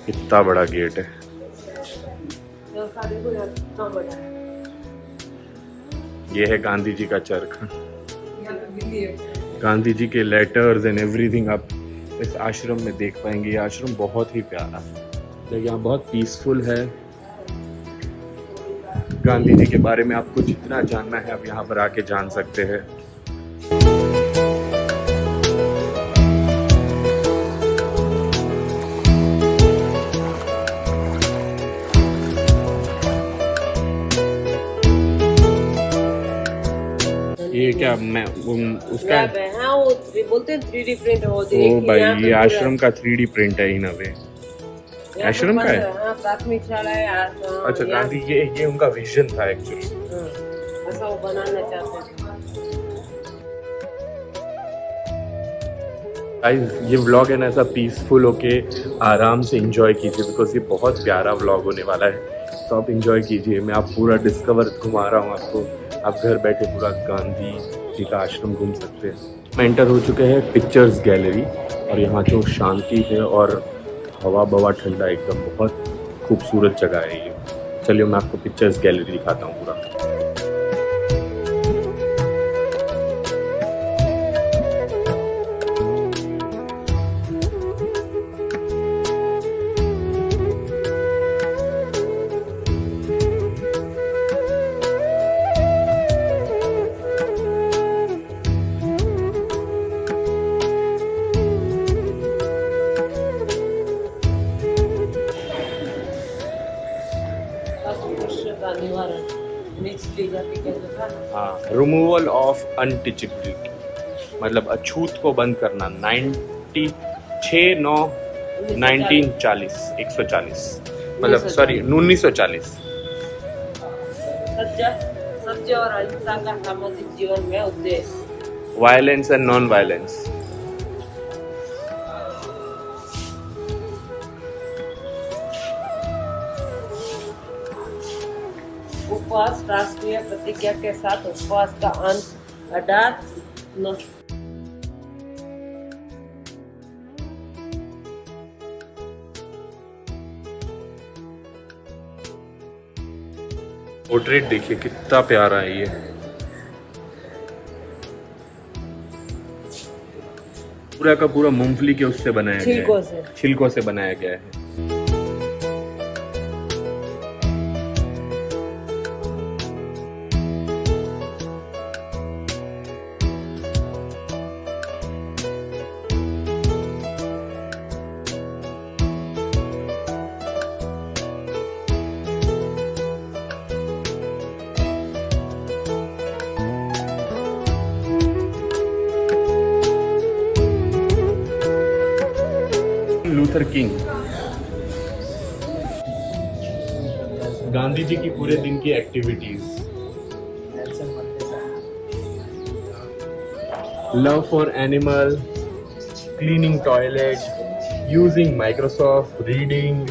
इतना बड़ा गेट है। ये है गांधी जी का चरखा। गांधी जी के लेटर्स एंड एवरीथिंग आप इस आश्रम में देख पाएंगे। ये आश्रम बहुत ही प्यारा है, यहाँ बहुत पीसफुल है। गांधी जी के बारे में आपको जितना जानना है आप यहाँ पर आके जान सकते हैं। ये क्या मैं उसका हाँ, वो बोलते हैं 3D प्रिंट हो। ओ भाई ये आश्रम का 3D प्रिंट है इन अ वे। आश्रम का है? हाँ, प्राथमिक शाला है। अच्छा गांधी ये उनका विजन था एक्चुअली। ऐसा वो बनाना चाहते थे। गाइस ये व्लॉग है ना ऐसा पीसफुल होके आराम से एंजॉय कीजिए, बिकॉज ये बहुत प्यारा व्लॉग होने वाला है। तो आप एंजॉय कीजिए। मैं आप पूरा डिस्कवर घुमा रहा हूँ आपको। आप घर बैठे पूरा गांधी जी का आश्रम घूम सकते हैं। मैं एंटर हो चुके हैं पिक्चर्स गैलरी, और यहाँ जो शांति है और हवा बवा ठंडा एकदम, बहुत खूबसूरत जगह है ये। चलिए मैं आपको पिक्चर्स गैलरी दिखाता हूँ पूरा। हाँ, रिमूवल ऑफ अनटचेबिलिटी, मतलब अछूत को बंद करना। 1940 मतलब सॉरी 1940। सत्य और अहिंसा का सामाजिक जीवन में उद्देश्य। Violence and non violence. उपवास राष्ट्रीय प्रतिज्ञा के साथ उपवास का अंत 18 पोर्ट्रेट देखिए कितना प्यारा है ये। पूरा का पूरा मूंगफली के उससे बनाया गया है, छिलकों से बनाया गया है। लूथर किंग, गांधी जी की पूरे दिन की activities. Love for animal, cleaning toilet, using Microsoft, reading,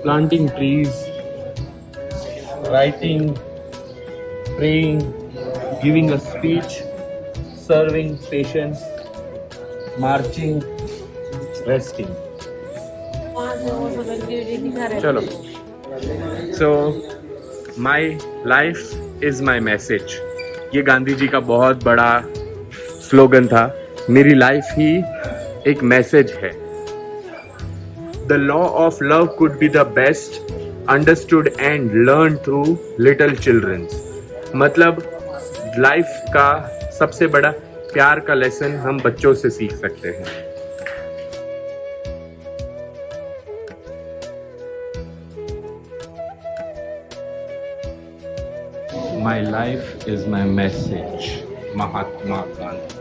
planting trees, writing, praying, giving a speech, serving patients, marching, resting. चलो, so my life is my message, ये गांधी जी का बहुत बड़ा स्लोगन था। मेरी लाइफ ही एक मैसेज है। The law of love could be the best understood and learn through little childrens. मतलब लाइफ का सबसे बड़ा प्यार का लेसन हम बच्चों से सीख सकते हैं। My life is my message, Mahatma Gandhi।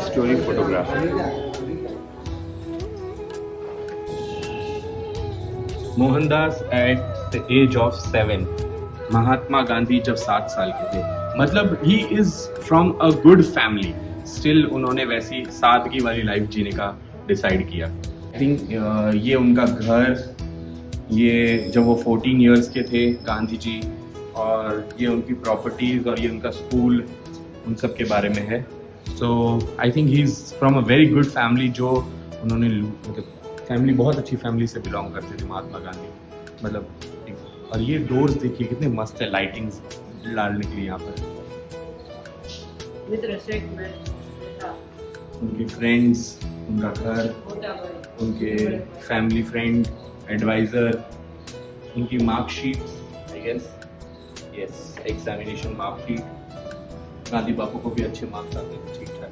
Story photography। Mohandas at the age of 7, Mahatma Gandhi जब 7 साल के थे, मतलब he is from a good family, still उन्होंने वैसी सादगी वाली लाइफ जीने का डिसाइड किया। आई थिंक ये उनका घर, ये जब वो 14 इयर्स के थे गांधी जी, और ये उनकी प्रॉपर्टीज और ये उनका स्कूल, उन सब के बारे में है। So I think he is from a very good family, जो उन्होंने मतलब फैमिली बहुत अच्छी फैमिली से बिलोंग करते थे महात्मा गांधी, मतलब और ये डोर्स देखिए कितने मस्त है लाइटिंग्स डालने के लिए यहाँ पर। मित्र शेख में था, उनके फ्रेंड्स, उनका घर, मोटा भाई, उनके फैमिली फ्रेंड, एडवाइज़र, उनकी marksheet, I guess yes examination marksheet. Gandhi Bapu को भी अच्छे मार्क्स आते थे, ठीक ठाक।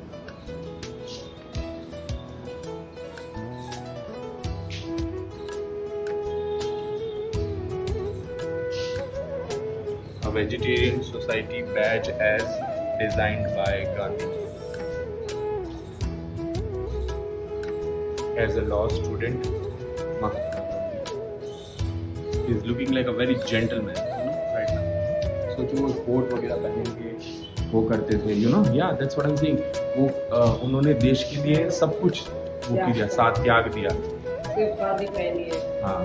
A vegetarian society badge as designed by Gandhi. As a law student, Mahatma Gandhi is looking like a very gentleman, right now. So जो coat वगैरह पहन के वो करते थे, yeah, that's what I'm saying. वो उन्होंने देश के लिए सब कुछ वो किया, साथ त्याग दिया। सिर्फ गांधी पहनी है। हाँ,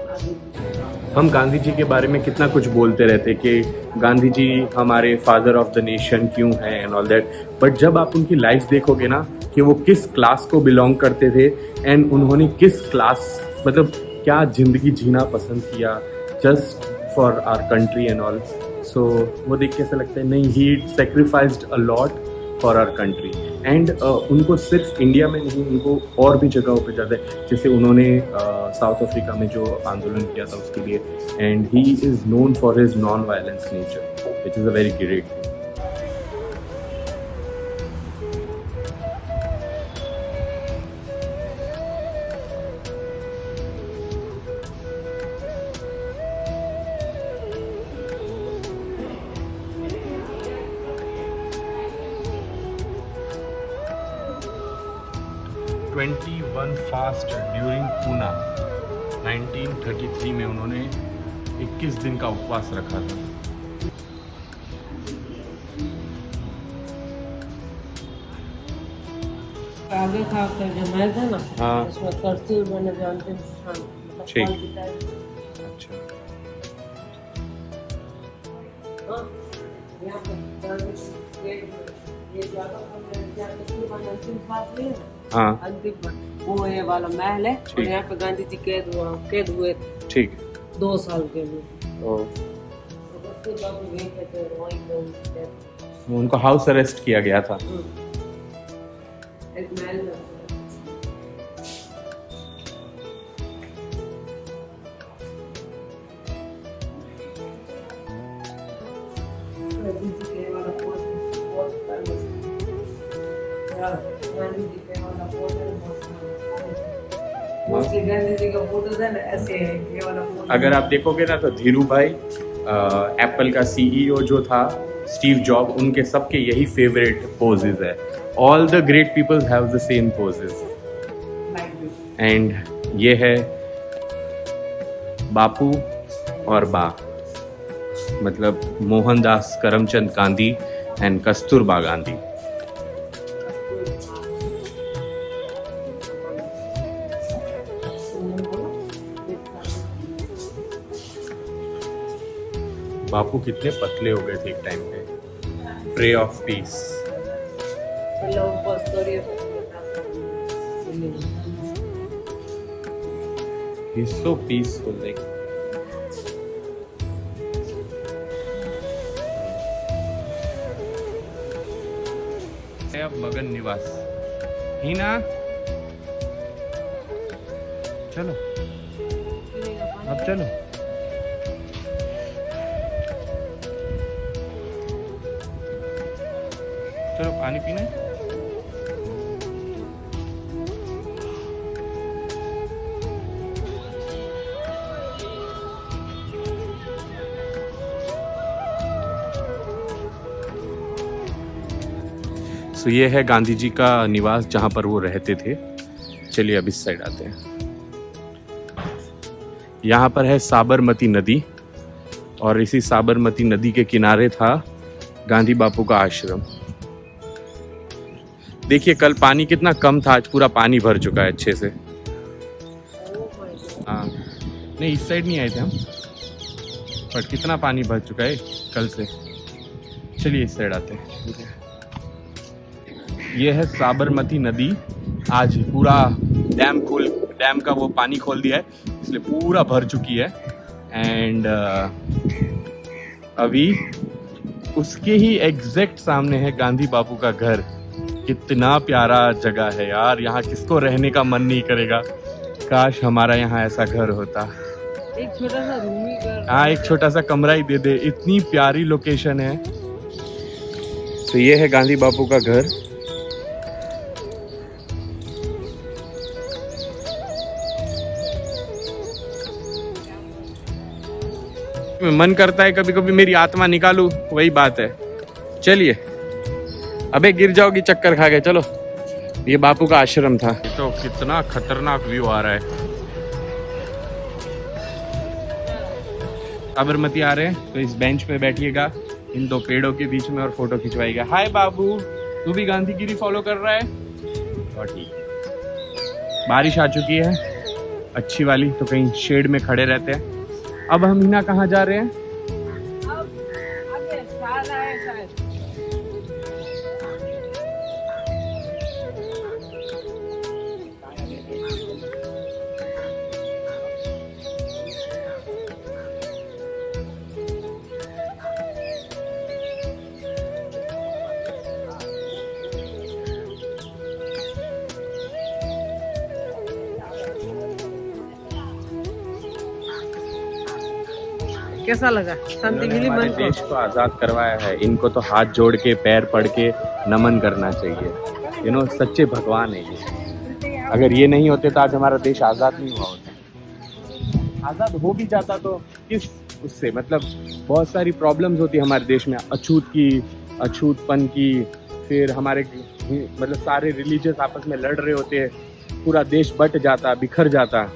हम गांधी जी के बारे में कितना कुछ बोलते रहते कि गांधी जी हमारे फादर ऑफ द नेशन क्यों हैं एंड ऑल दैट, बट जब आप उनकी लाइफ देखोगे ना कि वो किस क्लास को बिलोंग करते थे एंड उन्होंने किस क्लास मतलब क्या ज़िंदगी जीना पसंद किया just for our country and all, so वो देख के ऐसा लगता है नहीं, he sacrificed a lot for our country and उनको सिर्फ इंडिया में नहीं, उनको और भी जगहों पे जाते हैं, जैसे उन्होंने साउथ अफ्रीका में जो आंदोलन किया था उसके लिए, and he is known for his non violence nature which is a very great thing. Fast during Poona 1933 में उन्होंने 21 दिन का उपवास रखा था। आगे का जो महल था ना, हाँ, उसमें कस्तूरबा ने जो अंतिम स्थान ठीक। फल बिताया। अच्छा, हाँ, यहाँ पे गांधी जी गेट में ये जगह पर जहाँ कस्तूरबा ने अंतिम सांस ली है, हाँ अंतिम पर वो ये वाला महल है और यहाँ पे गांधी जी कैद हुए थे ठीक 2 साल के लिए। ओ, तो कस्तूरबा को यहीं पे थे, वहीं पे उनकी death। उनको हाउस अरेस्ट किया गया था। एक महल में गांधी जी के वाला पोस्ट पर गांधी जी के वाला मोस्टली गांधी जी का फोटो था ना, ऐसे है ये वाला फोटो। अगर आप देखोगे ना तो धीरू भाई, एप्पल का सीईओ जो था स्टीव जॉब, उनके सबके यही फेवरेट पोजेज है। All the great peoples have the same poses and ये है बापू और बा, मतलब मोहनदास करमचंद गांधी एंड कस्तूरबा गांधी। बापू कितने पतले हो गए थे एक टाइम पे। Pray of peace. He's so peaceful, like. अब मगन निवास ही ना, चलो अब चलो। चलो पानी पीना है। तो ये है गांधी जी का निवास जहाँ पर वो रहते थे। चलिए अब इस साइड आते हैं। यहाँ पर है साबरमती नदी और इसी साबरमती नदी के किनारे था गांधी बापू का आश्रम। देखिए कल पानी कितना कम था, आज पूरा पानी भर चुका है अच्छे से। हाँ नहीं इस साइड नहीं आए थे हम, बट कितना पानी भर चुका है कल से। चलिए इस साइड आते हैं। ये है साबरमती नदी। आज पूरा डैम का वो पानी खोल दिया है, इसलिए पूरा भर चुकी है। एंड अभी उसके ही एग्जैक्ट सामने है गांधी बापू का घर। कितना प्यारा जगह है यार, यहाँ किसको रहने का मन नहीं करेगा। काश हमारा यहाँ ऐसा घर होता। एक छोटा सा रूम ही कर। हाँ, एक छोटा सा कमरा ही दे दे, इतनी प्यारी लोकेशन है। तो ये है गांधी बापू का घर। मन करता है कभी कभी मेरी आत्मा निकालूं, वही बात है। चलिए, अबे गिर जाओगी चक्कर खा के। चलो, ये बापू का आश्रम था। तो कितना खतरनाक व्यू आ रहा है। साबरमती आ रहे हैं तो इस बेंच पे बैठिएगा इन दो पेड़ों के बीच में और फोटो खिंचवाइएगा। हाय बाबू, तू भी गांधीगिरी फॉलो कर रहा है? और ठीक है। बारिश आ चुकी है अच्छी वाली, तो कहीं शेड में खड़े रहते हैं। अब हम हिना कहाँ जा रहे हैं? अब आगे साल आए शायद। कैसा लगा? शांति मिली मन को? देश को आजाद करवाया है, इनको तो हाथ जोड़ के पैर पड़ के नमन करना चाहिए। सच्चे भगवान है ये। अगर ये नहीं होते तो आज हमारा देश आजाद नहीं हुआ होता। आजाद हो भी जाता तो किस उससे, मतलब बहुत सारी प्रॉब्लम्स होती है हमारे देश में, अछूतपन की, फिर हमारे मतलब सारे रिलीजियस आपस में लड़ रहे होते हैं, पूरा देश बट जाता, बिखर जाता।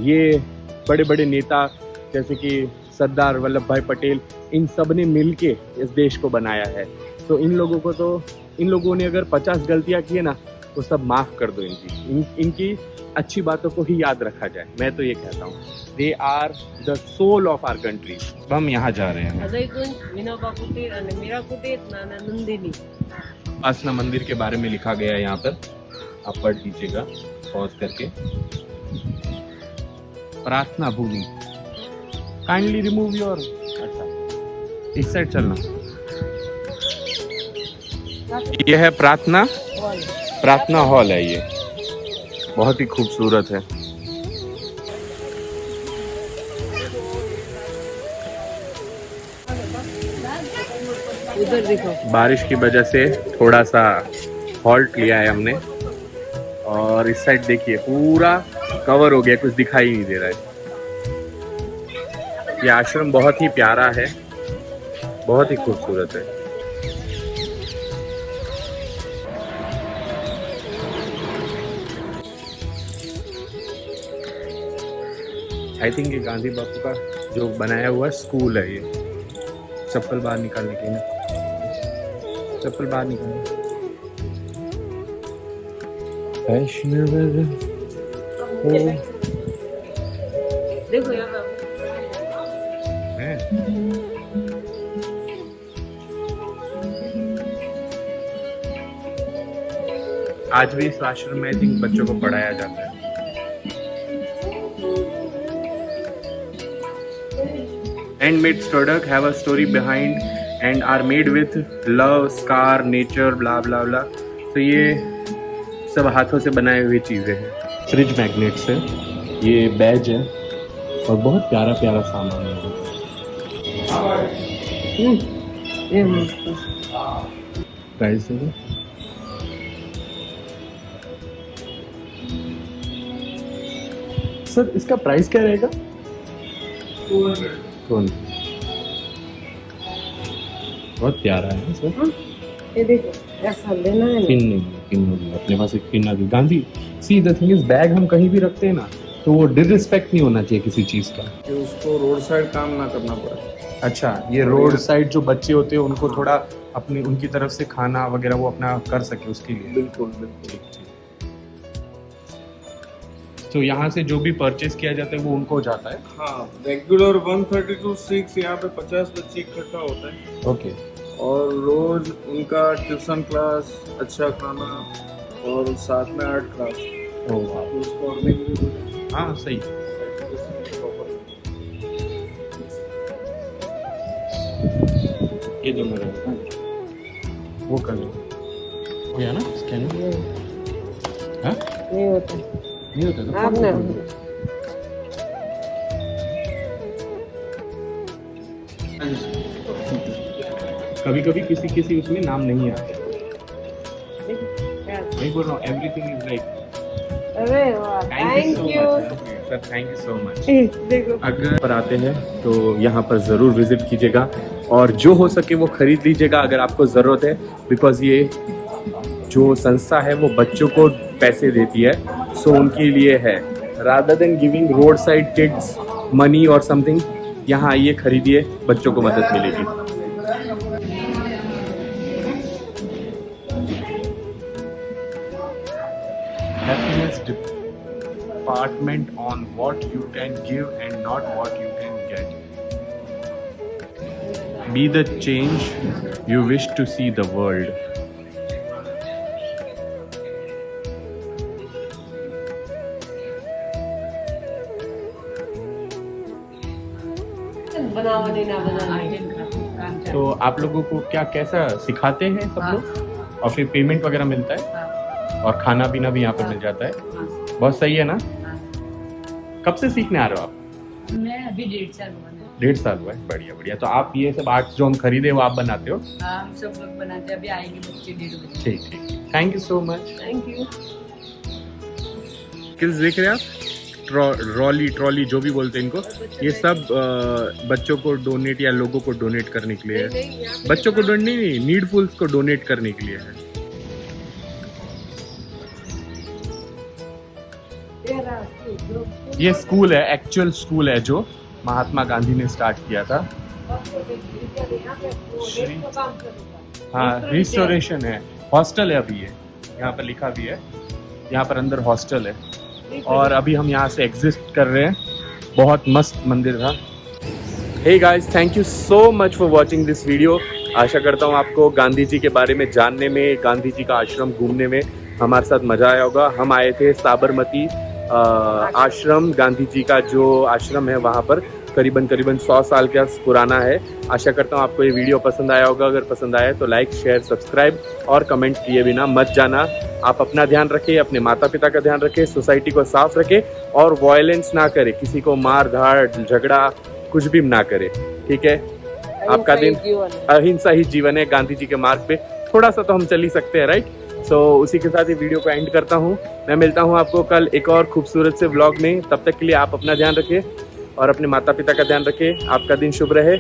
ये बड़े बड़े नेता जैसे कि सरदार वल्लभ भाई पटेल, इन सब ने मिलके इस देश को बनाया है। तो इन लोगों ने अगर 50 गलतियां की है ना, तो सब माफ कर दो। इनकी अच्छी बातों को ही याद रखा जाए। मैं तो ये कहता हूँ, they are the soul of our country. हम यहाँ जा रहे हैं विनोबा कुटीर और मीरा कुटीर, नाना नंदिनी। आसना मंदिर के बारे में लिखा गया है यहाँ पर, आप पढ़ लीजिएगा पॉज करके। प्रार्थना भूमि, काइंडली रिमूव योर। अच्छा, इस साइड चलना। ये है प्रार्थना हॉल है। ये बहुत ही खूबसूरत है। उधर देखो। बारिश की वजह से थोड़ा सा हॉल्ट लिया है हमने, और इस साइड देखिए पूरा कवर हो गया, कुछ दिखाई नहीं दे रहा है। ये आश्रम बहुत ही प्यारा है, बहुत ही खूबसूरत है। आई थिंक ये गांधी बापू का जो बनाया हुआ स्कूल है। ये चप्पल बाहर निकालने की ना, चप्पल बाहर निकालने। देखो यहाँ आज भी इस आश्रम में आई थिंक बच्चों को पढ़ाया जाता है। Handmade products have a story behind and are made with love, scar, nature, blah blah blah. तो ये सब हाथों से बनाए हुई चीजें हैं। फ्रिज मैग्नेट्स है, ये बैज है, और बहुत प्यारा प्यारा सामान है। प्राइस है सर, इसका प्राइस क्या रहेगा? 200। बहुत प्यारा है सर। ये देखो, ऐसा लेना है। पिन होगी अपने पास, एक पिन आ गई। Gandhi see the thing is, bag हम कहीं भी रखते हैं ना, तो वो डिसरिस्पेक्ट नहीं होना चाहिए किसी चीज का, कि उसको रोड साइड काम ना करना पड़े। अच्छा, ये रोड साइड जो बच्चे होते हैं उनको थोड़ा अपनी उनकी तरफ से खाना वगैरह वो अपना कर सके, उसके लिए। बिल्कुल बिल्कुल। ठीक। तो यहाँ से जो भी परचेज किया जाता है वो उनको जाता है? हाँ, रेगुलर 132 6 यहाँ पे 50 बच्चे इकट्ठा होता है। ओके। और रोज उनका ट्यूशन क्लास, अच्छा खाना और साथ में आर्ट क्लास। ओ वाह, तो उसको अर्निंग भी हो जाती है। हाँ सही। ये दोनों रहेगा, वो कर लो, हो गया ना स्कैन? हाँ नहीं होता नहीं होता तो आप ना कभी कभी किसी किसी उसमें नाम नहीं आते, नहीं बोल रहा हूँ, एवरीथिंग इज लाइक अरे वाह thank you sir, thank you so much. देखो अगर पर आते हैं तो यहाँ पर ज़रूर विजिट कीजिएगा और जो हो सके वो खरीद लीजिएगा अगर आपको ज़रूरत है, बिकॉज ये जो संस्था है वो बच्चों को पैसे देती है, सो उनके लिए है, rather than giving road side kids money और समथिंग, यहाँ आइए खरीदिए, बच्चों को मदद मिलेगी। Happiness department on what you can give and not what you can get. Be the change you wish to see the world. बनावटी ना बनाने तो आप लोगों को क्या कैसा सिखाते हैं सब लोग और फिर पेमेंट वगैरह मिलता है और खाना पीना भी यहाँ पर मिल जाता है, बहुत सही है ना? कब से सीखने आ रहे हो आप? मैं अभी 1.5 साल हुआ है। 1.5 साल हुआ है, बढ़िया बढ़िया। तो आप ये सब आर्ट्स जो हम खरीदे वो आप बनाते हो? हाँ, हम सब लोग बनाते हैं, अभी आएंगे बच्चे 1:30 बजे। ठीक ठीक, thank you so much. Thank you skills देख रहे हैं आप? ट्रॉली जो भी बोलते हैं इनको, ये सब बच्चों को डोनेट या लोगों को डोनेट करने के लिए है। बच्चों को डोनेट नहीं, नीडफुल्स को डोनेट करने के लिए है। ये स्कूल है, एक्चुअल स्कूल है जो महात्मा गांधी ने स्टार्ट किया था। हाँ, रिस्टोरेशन है, हॉस्टल है अभी ये, यहाँ पर लिखा भी है, यहाँ पर अंदर हॉस्टल है और अभी हम यहाँ से एग्जिस्ट कर रहे हैं। बहुत मस्त मंदिर था। Hey guys, thank you so much for watching this video. आशा करता हूँ आपको गांधी जी के बारे में जानने में, गांधी जी का आश्रम घूमने में हमारे साथ मज़ा आया होगा। हम आए थे साबरमती आश्रम, गांधी जी का जो आश्रम है वहाँ पर करीबन 100 साल का पुराना है। आशा करता हूँ आपको ये वीडियो पसंद आया होगा। अगर पसंद आया तो लाइक, शेयर, सब्सक्राइब और कमेंट किए बिना मत जाना। आप अपना ध्यान रखें, अपने माता पिता का ध्यान रखें, सोसाइटी को साफ रखें और वायलेंस ना करें, किसी को मार धाड़ झगड़ा कुछ भी ना करें, ठीक है? आपका दिन, अहिंसा ही जीवन है। गांधी जी के मार्ग पे थोड़ा सा तो हम चल ही सकते हैं, राइट? सो उसी के साथ ये वीडियो को एंड करता हूँ। मैं मिलता हूँ आपको कल एक और खूबसूरत से व्लॉग में। तब तक के लिए आप अपना ध्यान रखें और अपने माता पिता का ध्यान रखें। आपका दिन शुभ रहे।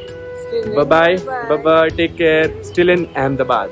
Bye bye, take care. Still in Ahmedabad.